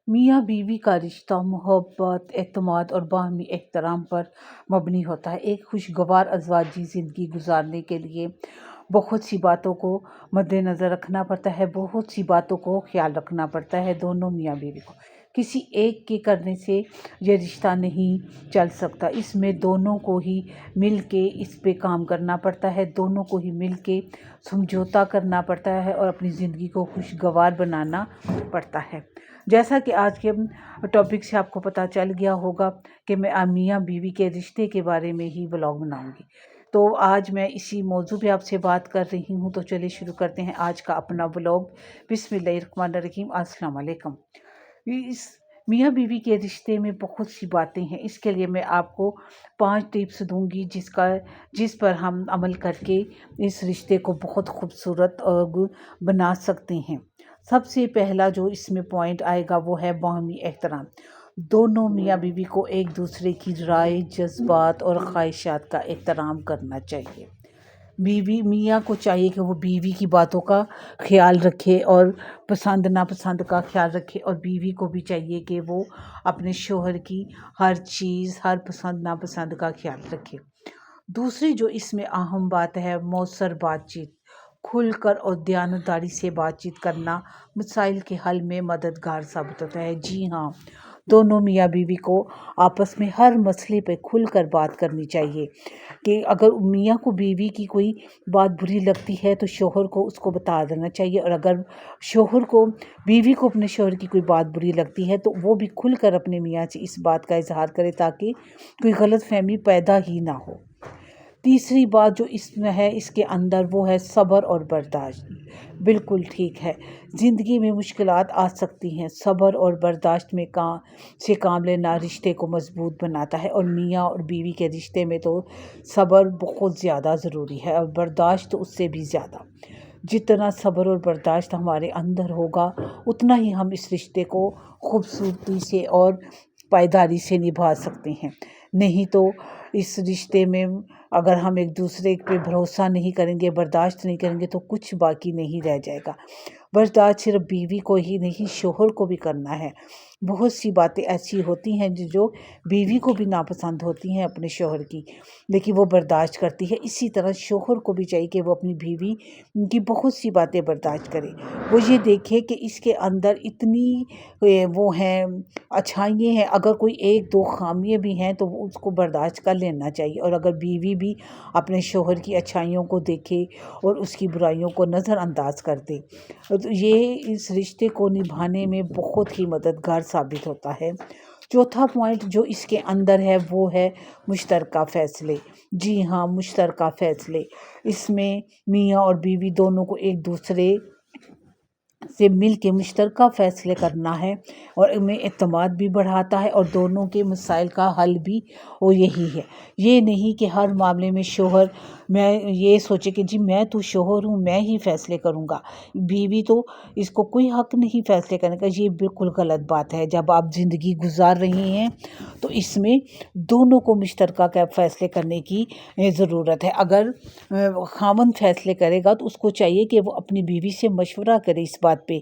मियाँ बीवी का रिश्ता मोहब्बत, एतमाद और बाहमी एहतराम पर मबनी होता है। एक खुशगवार अज़वाजी ज़िंदगी गुजारने के लिए बहुत सी बातों को मद्देनज़र रखना पड़ता है, बहुत सी बातों को ख्याल रखना पड़ता है दोनों मियाँ बीवी को। किसी एक के करने से ये रिश्ता नहीं चल सकता, इसमें दोनों को ही मिल के इस पे काम करना पड़ता है, दोनों को ही मिल के समझौता करना पड़ता है और अपनी ज़िंदगी को खुशगवार बनाना पड़ता है। जैसा कि आज के टॉपिक से आपको पता चल गया होगा कि मैं मियाँ बीवी के रिश्ते के बारे में ही व्लॉग बनाऊंगी। तो आज मैं इसी मौजू पे आपसे बात कर रही हूँ। तो चलिए शुरू करते हैं आज का अपना व्लॉग। बिस्मिल्लाहिर्रहमानिर्रहीम, अस्सलाम वालेकुम। इस मियाँ बीवी के रिश्ते में बहुत सी बातें हैं। इसके लिए मैं आपको 5 टिप्स दूंगी जिस पर हम अमल करके इस रिश्ते को बहुत खूबसूरत बना सकते हैं। सबसे पहला जो इसमें पॉइंट आएगा वो है बाहमी एहतराम। दोनों मियाँ बीवी को एक दूसरे की राय, जज्बात और ख्वाहिशात का एहतराम करना चाहिए। बीवी मियाँ को चाहिए कि वो बीवी की बातों का ख्याल रखे और पसंद नापसंद का ख्याल रखे, और बीवी को भी चाहिए कि वो अपने शोहर की हर चीज़, हर पसंद नापसंद का ख्याल रखे। दूसरी जो इसमें अहम बात है, मौसर बातचीत। खुलकर और दयानतदारी से बातचीत करना मसाइल के हल में मददगार साबित होता है। जी हाँ, दोनों मियाँ बीवी को आपस में हर मसले पे खुलकर बात करनी चाहिए कि अगर मियाँ को बीवी की कोई बात बुरी लगती है तो शोहर को उसको बता देना चाहिए, और अगर शोहर को बीवी को अपने शोहर की कोई बात बुरी लगती है तो वो भी खुलकर अपने मियाँ से इस बात का इजहार करे ताकि कोई गलतफहमी पैदा ही ना हो। तीसरी बात जो इसमें है इसके अंदर वो है सब्र और बर्दाश्त। बिल्कुल ठीक है, ज़िंदगी में मुश्किलात आ सकती हैं। सब्र और बर्दाश्त में काम लेना रिश्ते को मजबूत बनाता है, और मियाँ और बीवी के रिश्ते में तो सब्र बहुत ज़्यादा ज़रूरी है और बर्दाश्त तो उससे भी ज़्यादा। जितना सब्र और बर्दाश्त हमारे अंदर होगा उतना ही हम इस रिश्ते को खूबसूरती से और पायदारी से निभा सकते हैं। नहीं तो इस रिश्ते में अगर हम एक दूसरे पे भरोसा नहीं करेंगे, बर्दाश्त नहीं करेंगे तो कुछ बाकी नहीं रह जाएगा। बर्दाश्त सिर्फ बीवी को ही नहीं, शोहर को भी करना है। बहुत सी बातें ऐसी होती हैं जो बीवी को भी नापसंद होती हैं अपने शोहर की, लेकिन वो बर्दाश्त करती है। इसी तरह शोहर को भी चाहिए कि वो अपनी बीवी की बहुत सी बातें बर्दाश्त करे। वो ये देखे कि इसके अंदर इतनी वो हैं अच्छाइयाँ हैं, अगर कोई एक दो खामियाँ भी हैं तो वो उसको बर्दाश्त कर लेना चाहिए, और अगर बीवी भी अपने शोहर की अच्छाइयों को देखे और उसकी बुराइयों को नज़रअंदाज कर दे तो ये इस रिश्ते को निभाने में बहुत ही मददगार साबित होता है। चौथा पॉइंट जो इसके अंदर है वो है मुश्तरका फ़ैसले। जी हाँ, मुश्तरका फ़ैसले। इसमें मियाँ और बीवी दोनों को एक दूसरे से मिल के मुश्तरका फ़ैसले करना है, और इनमें एतमाद भी बढ़ाता है और दोनों के मसाइल का हल भी वो यही है। ये नहीं कि हर मामले में शोहर मैं ये सोचे कि जी मैं तो शोहर हूँ, मैं ही फ़ैसले करूँगा, बीवी तो इसको कोई हक़ नहीं फ़ैसले करने का। ये बिल्कुल गलत बात है। जब आप ज़िंदगी गुजार रही हैं तो इसमें दोनों को मुश्तरका का फ़ैसले करने की ज़रूरत है। अगर ख़ावंद फ़ैसले करेगा तो उसको चाहिए कि वो अपनी बीवी से मशवरा करे इस बात पे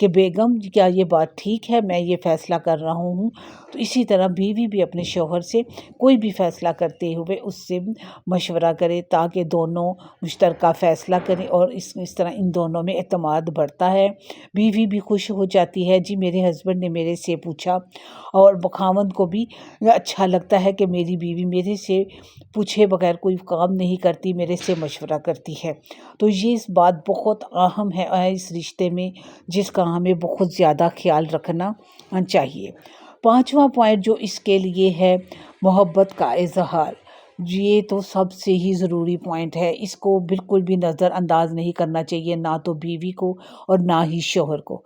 कि बेगम क्या ये बात ठीक है, मैं ये फ़ैसला कर रहा हूँ। तो इसी तरह बीवी भी अपने शौहर से कोई भी फ़ैसला करते हुए उससे मशवरा करे ताकि दोनों मुश्तरका फ़ैसला करें, और इस तरह इन दोनों में एतमाद बढ़ता है। बीवी भी खुश हो जाती है, जी मेरे हस्बैंड ने मेरे से पूछा, और ख़ावंद को भी अच्छा लगता है कि मेरी बीवी मेरे से पूछे बगैर कोई काम नहीं करती, मेरे से मशवरा करती है। तो ये इस बात बहुत अहम है इस रिश्ते में, जिसका हमें बहुत ज़्यादा ख्याल रखना चाहिए। पांचवा पॉइंट जो इसके लिए है, मोहब्बत का इजहार। ये तो सबसे ही ज़रूरी पॉइंट है, इसको बिल्कुल भी नज़रअंदाज नहीं करना चाहिए, ना तो बीवी को और ना ही शोहर को।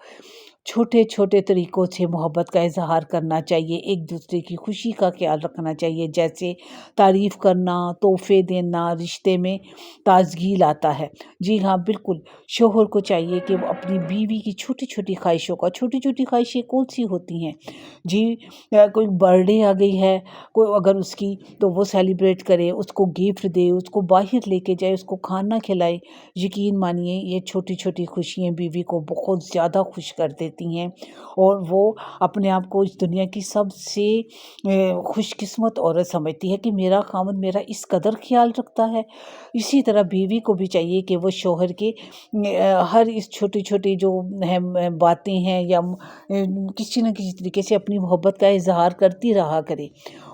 छोटे छोटे तरीक़ों से मोहब्बत का इजहार करना चाहिए, एक दूसरे की खुशी का ख्याल रखना चाहिए, जैसे तारीफ़ करना, तोहफ़े देना रिश्ते में ताज़गी लाता है। जी हाँ, बिल्कुल, शोहर को चाहिए कि वो अपनी बीवी की छोटी छोटी ख्वाहिशों का, छोटी छोटी ख्वाहिशें कौन सी होती हैं जी, कोई बर्थडे आ गई है, कोई अगर उसकी, तो वो सेलिब्रेट करे, उसको गिफ्ट दे, उसको बाहर लेके जाए, उसको खाना खिलाए। यकीन मानिए ये छोटी छोटी खुशियाँ बीवी को बहुत ज़्यादा खुश कर देती लेती हैं और वो अपने आप को इस दुनिया की सबसे खुशकिस्मत औरत समझती है कि मेरा खामद मेरा इस कदर ख्याल रखता है। इसी तरह बीवी को भी चाहिए कि वो शौहर के हर इस छोटी-छोटी जो बातें हैं या किसी न किसी तरीके से अपनी मोहब्बत का इज़हार करती रहा करे।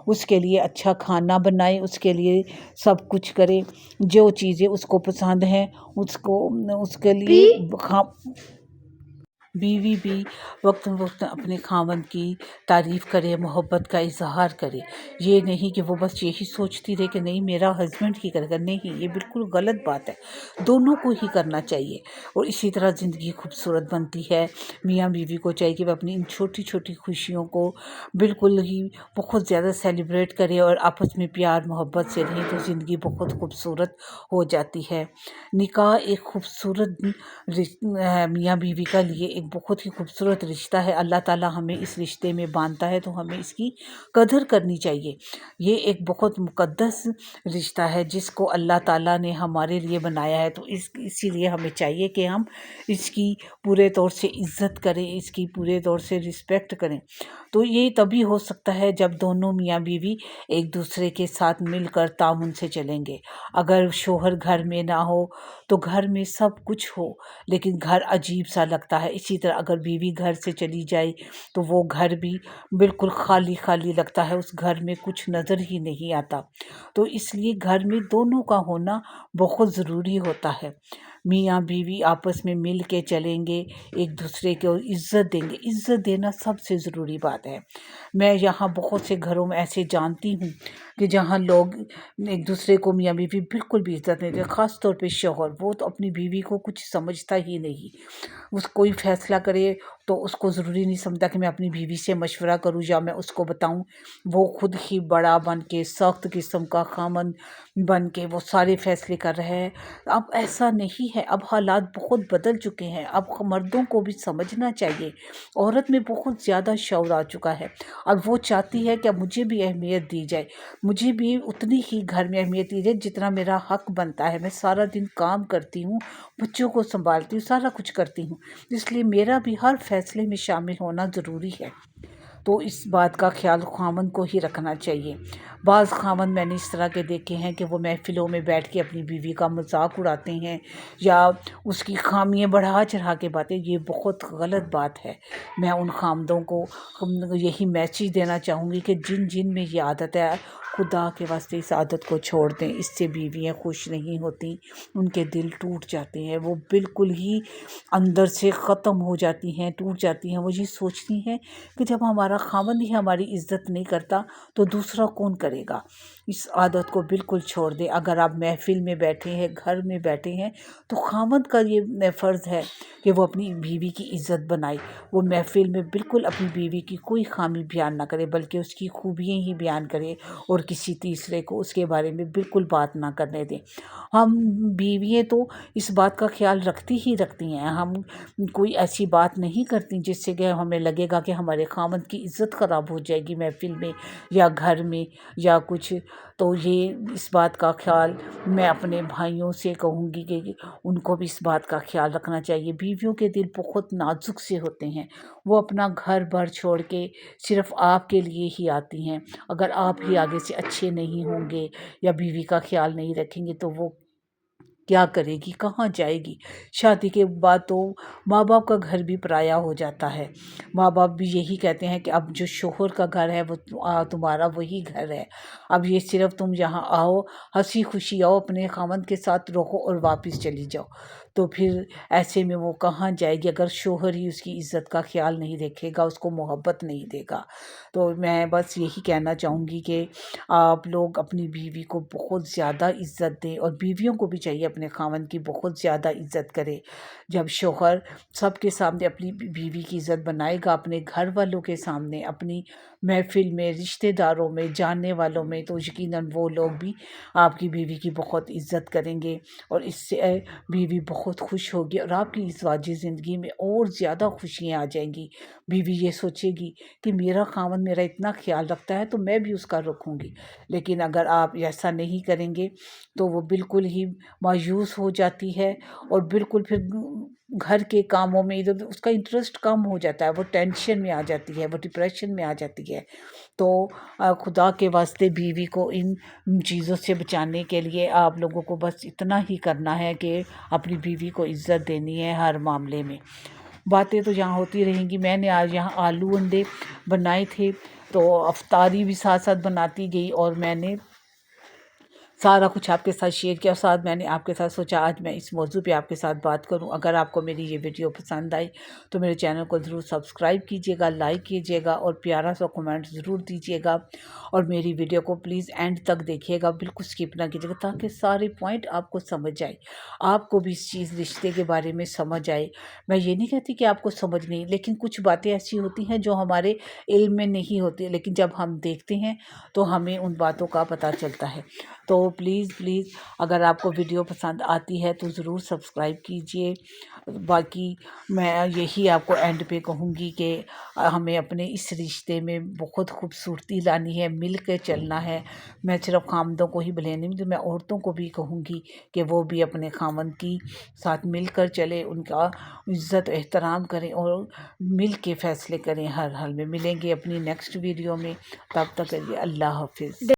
उसके लिए अच्छा खाना बनाए, उसके लिए सब कुछ करे, जो चीज़ें उसको पसंद हैं उसको उसके लिए खा बीवी भी वक्त अपने खामद की तारीफ़ करे, मोहब्बत का इज़हार करे। ये नहीं कि वो बस यही सोचती रहे कि नहीं मेरा हस्बैंड ही करेगा, नहीं ये बिल्कुल गलत बात है। दोनों को ही करना चाहिए और इसी तरह ज़िंदगी खूबसूरत बनती है। मियाँ बीवी को चाहिए कि वह अपनी इन छोटी-छोटी खुशियों को बिल्कुल ही बहुत ज़्यादा सेलिब्रेट करें और आपस में प्यार मोहब्बत से रहें तो ज़िंदगी बहुत खूबसूरत हो जाती है। निकाह एक खूबसूरत मियाँ बीवी का लिए एक बहुत ही खूबसूरत रिश्ता है। अल्लाह ताला हमें इस रिश्ते में बांधता है तो हमें इसकी कदर करनी चाहिए। ये एक बहुत मुक़द्दस रिश्ता है जिसको अल्लाह ताला ने हमारे लिए बनाया है, तो इसीलिए हमें चाहिए कि हम इसकी पूरे तौर से इज़्ज़त करें, इसकी पूरे तौर से रिस्पेक्ट करें। तो ये तभी हो सकता है जब दोनों मियाँ बीवी एक दूसरे के साथ मिलकर तामुन से चलेंगे। अगर शौहर घर में ना हो तो घर में सब कुछ हो लेकिन घर अजीब सा लगता है। इसी तरह अगर बीवी घर से चली जाए तो वो घर भी बिल्कुल खाली खाली लगता है, उस घर में कुछ नज़र ही नहीं आता। तो इसलिए घर में दोनों का होना बहुत ज़रूरी होता है। मियाँ बीवी आपस में मिल के चलेंगे, एक दूसरे को इज़्ज़त देंगे। इज़्ज़त देना सबसे ज़रूरी बात है। मैं यहाँ बहुत से घरों में ऐसे जानती हूँ कि जहाँ लोग एक दूसरे को मियाँ बीवी बिल्कुल भी इज़्ज़त नहीं देते। ख़ास तौर पे शौहर, वो तो अपनी बीवी को कुछ समझता ही नहीं। कोई फ़ैसला करे तो उसको ज़रूरी नहीं समझता कि मैं अपनी बीवी से मशवरा करूँ या मैं उसको बताऊँ। वो खुद ही बड़ा बन के सख्त किस्म का ख़ामंद बन के वो सारे फ़ैसले कर रहे हैं। अब ऐसा नहीं है, अब हालात बहुत बदल चुके हैं। अब मर्दों को भी समझना चाहिए। औरत में बहुत ज़्यादा शऊर आ चुका है। अब वो चाहती है कि अब मुझे भी अहमियत दी जाए, मुझे भी उतनी ही घर में अहमियत दी जाए जितना मेरा हक बनता है। मैं सारा दिन काम करती हूँ, बच्चों को संभालती हूँ, सारा कुछ करती हूँ, इसलिए मेरा भी हर फैसले में शामिल होना ज़रूरी है। तो इस बात का ख़्याल ख़ामंद को ही रखना चाहिए। बाज़ ख़ामंद मैंने इस तरह के देखे हैं कि वो महफ़िलों में बैठ के अपनी बीवी का मज़ाक उड़ाते हैं या उसकी ख़ामियाँ बढ़ा चढ़ा के बातें, ये बहुत गलत बात है। मैं उन ख़ामदों को यही मैसेज देना चाहूँगी कि जिन जिन में ये आदत है, खुदा के वास्ते इस आदत को छोड़ दें। इससे बीवियाँ खुश नहीं होती, उनके दिल टूट जाते हैं, वो बिल्कुल ही अंदर से ख़त्म हो जाती हैं, टूट जाती हैं। वो ये सोचती हैं कि जब हमारा खामन ही हमारी इज़्ज़त नहीं करता तो दूसरा कौन करेगा। इस आदत को बिल्कुल छोड़ दें। अगर आप महफ़िल में बैठे हैं, घर में बैठे हैं, तो खामद का ये फ़र्ज़ है कि वो अपनी बीवी की इज़्ज़त बनाए। वो महफ़िल में बिल्कुल अपनी बीवी की कोई ख़ामी बयान ना करे बल्कि उसकी खूबियाँ ही बयान करे और किसी तीसरे को उसके बारे में बिल्कुल बात ना करने दें। हम बीवियाँ तो इस बात का ख़्याल रखती ही रखती हैं। हम कोई ऐसी बात नहीं करती जिससे कि हमें लगेगा कि हमारे खामद की इज़्ज़त ख़राब हो जाएगी महफ़िल में या घर में या कुछ। तो ये इस बात का ख़्याल मैं अपने भाइयों से कहूँगी कि उनको भी इस बात का ख़्याल रखना चाहिए। बीवियों के दिल बहुत नाज़ुक से होते हैं, वो अपना घर-बार छोड़ के सिर्फ़ आपके लिए ही आती हैं। अगर आप ही आगे से अच्छे नहीं होंगे या बीवी का ख़्याल नहीं रखेंगे तो वो क्या करेगी, कहाँ जाएगी। शादी के बाद तो माँ बाप का घर भी पराया हो जाता है। माँ बाप भी यही कहते हैं कि अब जो शोहर का घर है वो तुम्हारा वही घर है। अब ये सिर्फ़ तुम यहाँ आओ, हँसी खुशी आओ, अपने खामद के साथ रहो और वापस चली जाओ। तो फिर ऐसे में वो कहाँ जाएगी अगर शोहर ही उसकी इज़्ज़त का ख़्याल नहीं रखेगा, उसको मोहब्बत नहीं देगा। तो मैं बस यही कहना चाहूँगी कि आप लोग अपनी बीवी को बहुत ज़्यादा इज़्ज़त दें और बीवियों को भी चाहिए अपने खामन की बहुत ज़्यादा इज़्ज़त करे। जब शौहर सबके सामने अपनी बीवी की इज़्ज़त बनाएगा, अपने घर वालों के सामने, अपनी महफ़िल में, रिश्तेदारों में, जानने वालों में, तो यकीनन वो लोग भी आपकी बीवी की बहुत इज़्ज़त करेंगे और इससे बीवी बहुत खुश होगी और आपकी ज़िवाजी ज़िंदगी में और ज़्यादा खुशियाँ आ जाएंगी। बीवी ये सोचेगी कि मेरा खामन मेरा इतना ख्याल रखता है तो मैं भी उसका रखूँगी। लेकिन अगर आप ऐसा नहीं करेंगे तो वो बिल्कुल ही मायूस हो जाती है और बिल्कुल फिर گھر کے کاموں میں ادھر اس کا انٹرسٹ کم ہو جاتا ہے، وہ ٹینشن میں آ جاتی ہے، وہ ڈپریشن میں آ جاتی ہے۔ تو خدا کے واسطے بیوی کو ان چیزوں سے بچانے کے لیے آپ لوگوں کو بس اتنا ہی کرنا ہے کہ اپنی بیوی کو عزت دینی ہے ہر معاملے میں۔ باتیں تو یہاں ہوتی رہیں گی۔ میں نے آج یہاں آلو انڈے بنائے تھے، تو افطاری بھی ساتھ ساتھ بناتی گئی، اور میں نے سارا کچھ آپ کے ساتھ شیئر کیا۔ ساتھ میں نے آپ کے ساتھ سوچا آج میں اس موضوع پہ آپ کے ساتھ بات کروں۔ اگر آپ کو میری یہ ویڈیو پسند آئی تو میرے چینل کو ضرور سبسکرائب کیجئے گا، لائک کیجئے گا، اور پیارا سا کمنٹ ضرور دیجئے گا، اور میری ویڈیو کو پلیز اینڈ تک دیکھیے گا، بالکل سکپ نہ کیجئے گا، تاکہ سارے پوائنٹ آپ کو سمجھ آئے، آپ کو بھی اس چیز رشتے کے بارے میں سمجھ آئے۔ میں یہ نہیں کہتی کہ آپ کو سمجھ نہیں، لیکن کچھ باتیں ایسی ہوتی ہیں جو ہمارے علم میں نہیں ہوتی، لیکن جب ہم دیکھتے ہیں تو ہمیں ان باتوں کا پتہ چلتا ہے۔ تو پلیز اگر آپ کو ویڈیو پسند آتی ہے تو ضرور سبسکرائب کیجئے۔ باقی میں یہی آپ کو اینڈ پہ کہوں گی کہ ہمیں اپنے اس رشتے میں بہت خوبصورتی لانی ہے، مل کے چلنا ہے۔ میں صرف خامندوں کو ہی بلیم نہیں دوں، میں عورتوں کو بھی کہوں گی کہ وہ بھی اپنے خامند کی ساتھ مل کر چلیں، ان کا عزت احترام کریں، اور مل کے فیصلے کریں ہر حال میں۔ ملیں گے اپنی نیکسٹ ویڈیو میں، تب تک کے لیے اللہ حافظ۔